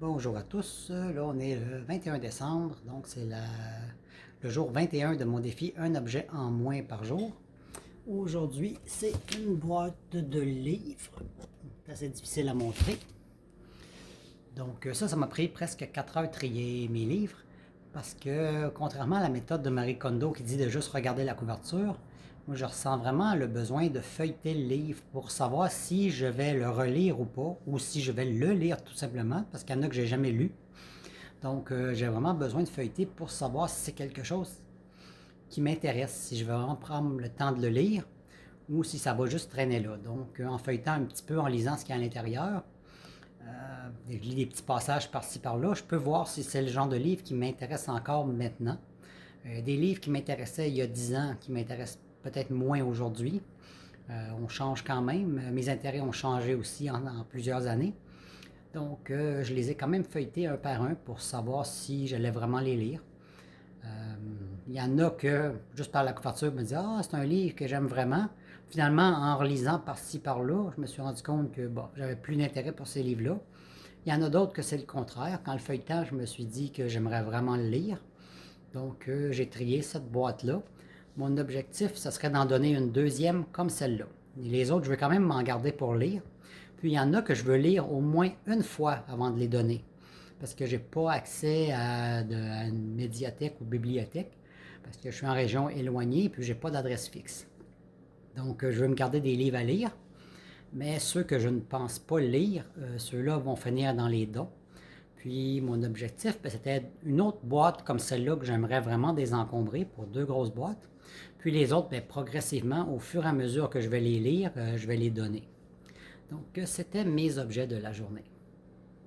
Bonjour à tous, là on est le 21 décembre, donc c'est le jour 21 de mon défi Un objet en moins par jour. Aujourd'hui, c'est une boîte de livres. C'est assez difficile à montrer. Donc ça m'a pris presque 4 heures de trier mes livres parce que contrairement à la méthode de Marie Kondo qui dit de juste regarder la couverture, moi je ressens vraiment le besoin de feuilleter le livre pour savoir si je vais le relire ou pas, ou si je vais le lire tout simplement, parce qu'il y en a que j'ai jamais lu. Donc, j'ai vraiment besoin de feuilleter pour savoir si c'est quelque chose qui m'intéresse, si je vais vraiment prendre le temps de le lire ou si ça va juste traîner là. Donc, en feuilletant un petit peu, en lisant ce qu'il y a à l'intérieur, je lis des petits passages par-ci par-là, je peux voir si c'est le genre de livre qui m'intéresse encore maintenant. Des livres qui m'intéressaient il y a 10 ans, qui m'intéressent peut-être moins aujourd'hui. On change quand même. Mes intérêts ont changé aussi en plusieurs années. Donc, je les ai quand même feuilletés un par un pour savoir si j'allais vraiment les lire. Il y en a que, juste par la couverture, me disent ah, c'est un livre que j'aime vraiment. Finalement, en relisant par-ci, par-là, je me suis rendu compte que bon, j'avais plus d'intérêt pour ces livres-là. Il y en a d'autres que c'est le contraire. Quand le feuilletant, je me suis dit que j'aimerais vraiment le lire. Donc, j'ai trié cette boîte-là. Mon objectif, ce serait d'en donner une deuxième comme celle-là. Les autres, je vais quand même m'en garder pour lire. Puis, il y en a que je veux lire au moins une fois avant de les donner. Parce que je n'ai pas accès à une médiathèque ou bibliothèque. Parce que je suis en région éloignée et puis je n'ai pas d'adresse fixe. Donc, je veux me garder des livres à lire. Mais ceux que je ne pense pas lire, ceux-là vont finir dans les dons. Puis mon objectif, c'était une autre boîte comme celle-là que j'aimerais vraiment désencombrer pour deux grosses boîtes. Puis les autres, progressivement, au fur et à mesure que je vais les lire, je vais les donner. Donc c'était mes objets de la journée.